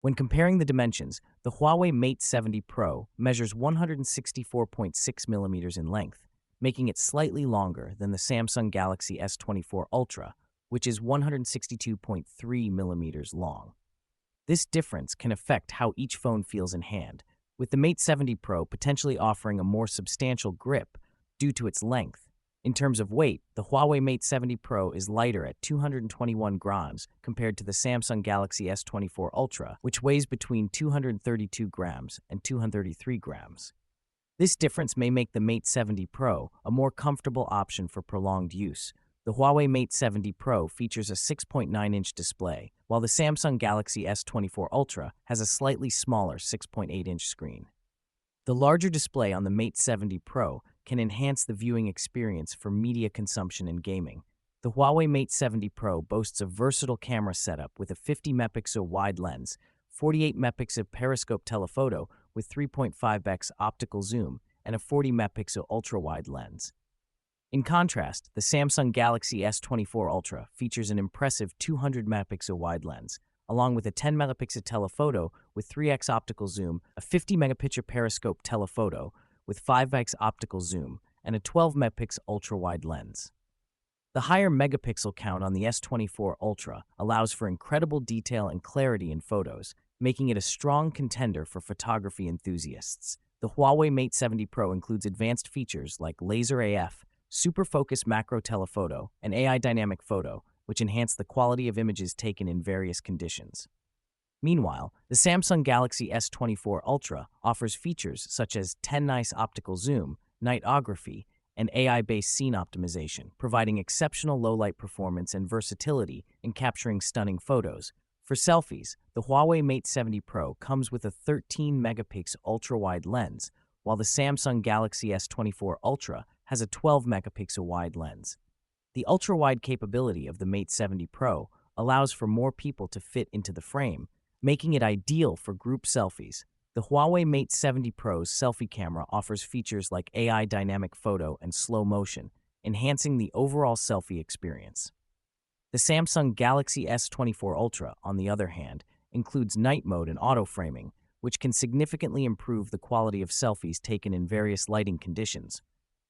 When comparing the dimensions, the Huawei Mate 70 Pro measures 164.6 millimeters in length, making it slightly longer than the Samsung Galaxy S24 Ultra, which is 162.3 millimeters long. This difference can affect how each phone feels in hand, with the Mate 70 Pro potentially offering a more substantial grip due to its length. In terms of weight, the Huawei Mate 70 Pro is lighter at 221 grams compared to the Samsung Galaxy S24 Ultra, which weighs between 232 grams and 233 grams. This difference may make the Mate 70 Pro a more comfortable option for prolonged use. The Huawei Mate 70 Pro features a 6.9-inch display, while the Samsung Galaxy S24 Ultra has a slightly smaller 6.8-inch screen. The larger display on the Mate 70 Pro can enhance the viewing experience for media consumption and gaming. The Huawei Mate 70 Pro boasts a versatile camera setup with a 50-megapixel wide lens, 48-megapixel periscope telephoto with 3.5x optical zoom, and a 40-megapixel ultrawide lens. In contrast, the Samsung Galaxy S24 Ultra features an impressive 200-megapixel wide lens, along with a 10-megapixel telephoto with 3x optical zoom, a 50-megapixel periscope telephoto with 5x optical zoom, and a 12-megapixel ultra-wide lens. The higher megapixel count on the S24 Ultra allows for incredible detail and clarity in photos, making it a strong contender for photography enthusiasts. The Huawei Mate 70 Pro includes advanced features like laser AF, super focus macro telephoto, and AI dynamic photo, which enhance the quality of images taken in various conditions. Meanwhile, the Samsung Galaxy S24 Ultra offers features such as 10x optical zoom, nightography, and AI-based scene optimization, providing exceptional low-light performance and versatility in capturing stunning photos. For selfies, the Huawei Mate 70 Pro comes with a 13-megapixel ultra-wide lens, while the Samsung Galaxy S24 Ultra has a 12-megapixel wide lens. The ultra-wide capability of the Mate 70 Pro allows for more people to fit into the frame, making it ideal for group selfies. The Huawei Mate 70 Pro's selfie camera offers features like AI dynamic photo and slow motion, enhancing the overall selfie experience. The Samsung Galaxy S24 Ultra, on the other hand, includes night mode and auto framing, which can significantly improve the quality of selfies taken in various lighting conditions.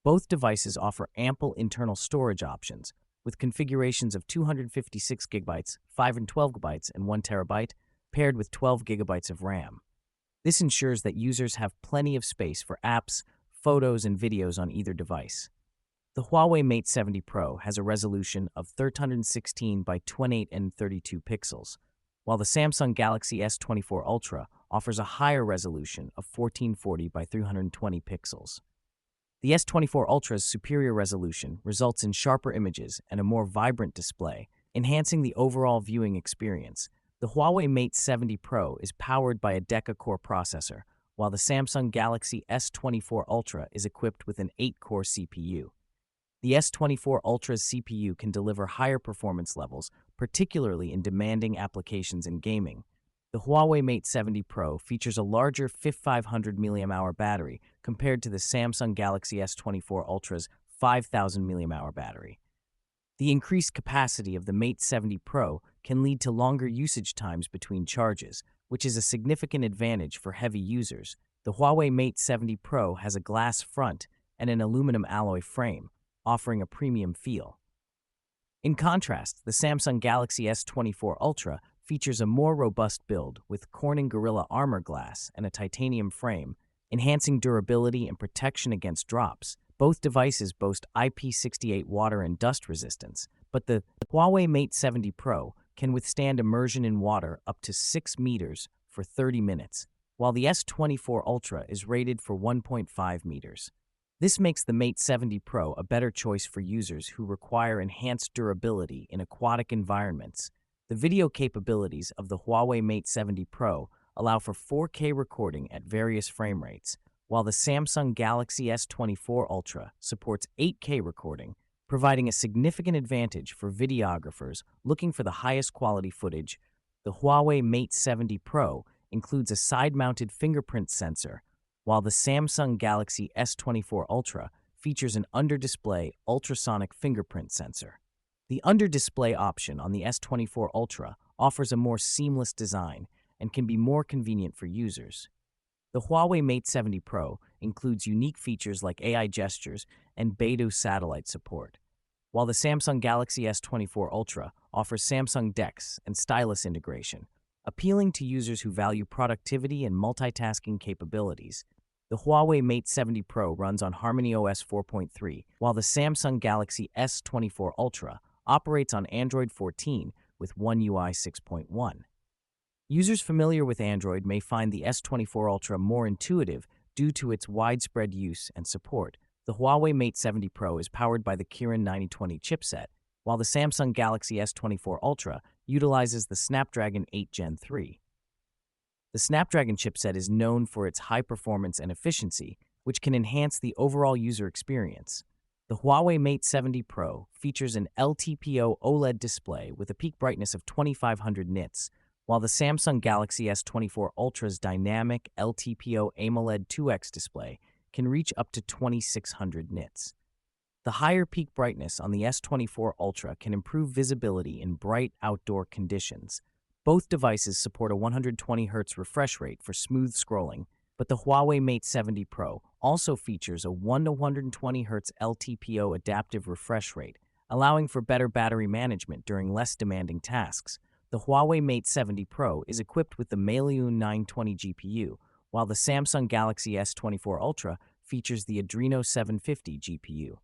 Both devices offer ample internal storage options, with configurations of 256 GB, 5 and 12 GB, and 1 TB, paired with 12 GB of RAM. This ensures that users have plenty of space for apps, photos, and videos on either device. The Huawei Mate 70 Pro has a resolution of 1316 by 28 and 32 pixels, while the Samsung Galaxy S24 Ultra offers a higher resolution of 1440 by 320 pixels. The S24 Ultra's superior resolution results in sharper images and a more vibrant display, enhancing the overall viewing experience. The Huawei Mate 70 Pro is powered by a Deca-core processor, while the Samsung Galaxy S24 Ultra is equipped with an 8-core CPU. The S24 Ultra's CPU can deliver higher performance levels, particularly in demanding applications and gaming. The Huawei Mate 70 Pro features a larger 5500 mAh battery compared to the Samsung Galaxy S24 Ultra's 5000 mAh battery. The increased capacity of the Mate 70 Pro can lead to longer usage times between charges, which is a significant advantage for heavy users. The Huawei Mate 70 Pro has a glass front and an aluminum alloy frame, offering a premium feel. In contrast, the Samsung Galaxy S24 Ultra features a more robust build with Corning Gorilla Armor Glass and a titanium frame, enhancing durability and protection against drops. Both devices boast IP68 water and dust resistance, but the Huawei Mate 70 Pro can withstand immersion in water up to 6 meters for 30 minutes, while the S24 Ultra is rated for 1.5 meters. This makes the Mate 70 Pro a better choice for users who require enhanced durability in aquatic environments. The video capabilities of the Huawei Mate 70 Pro allow for 4K recording at various frame rates, while the Samsung Galaxy S24 Ultra supports 8K recording, providing a significant advantage for videographers looking for the highest quality footage. The Huawei Mate 70 Pro includes a side-mounted fingerprint sensor, while the Samsung Galaxy S24 Ultra features an under-display ultrasonic fingerprint sensor. The under-display option on the S24 Ultra offers a more seamless design, and can be more convenient for users. The Huawei Mate 70 Pro includes unique features like AI gestures and Beidou satellite support, while the Samsung Galaxy S24 Ultra offers Samsung DeX and stylus integration, appealing to users who value productivity and multitasking capabilities. The Huawei Mate 70 Pro runs on HarmonyOS 4.3, while the Samsung Galaxy S24 Ultra operates on Android 14 with One UI 6.1. Users familiar with Android may find the S24 Ultra more intuitive due to its widespread use and support. The Huawei Mate 70 Pro is powered by the Kirin 9020 chipset, while the Samsung Galaxy S24 Ultra utilizes the Snapdragon 8 Gen 3. The Snapdragon chipset is known for its high performance and efficiency, which can enhance the overall user experience. The Huawei Mate 70 Pro features an LTPO OLED display with a peak brightness of 2500 nits, while the Samsung Galaxy S24 Ultra's dynamic LTPO AMOLED 2X display can reach up to 2600 nits. The higher peak brightness on the S24 Ultra can improve visibility in bright outdoor conditions. Both devices support a 120Hz refresh rate for smooth scrolling, but the Huawei Mate 70 Pro also features a 120Hz LTPO adaptive refresh rate, allowing for better battery management during less demanding tasks. The Huawei Mate 70 Pro is equipped with the Maliun 920 GPU, while the Samsung Galaxy S24 Ultra features the Adreno 750 GPU.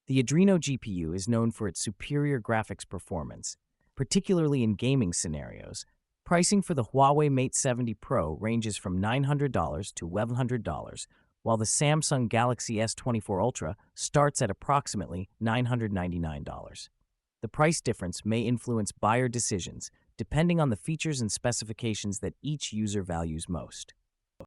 The Adreno GPU is known for its superior graphics performance, particularly in gaming scenarios. Pricing for the Huawei Mate 70 Pro ranges from $900 to $1,100, while the Samsung Galaxy S24 Ultra starts at approximately $999. The price difference may influence buyer decisions, depending on the features and specifications that each user values most.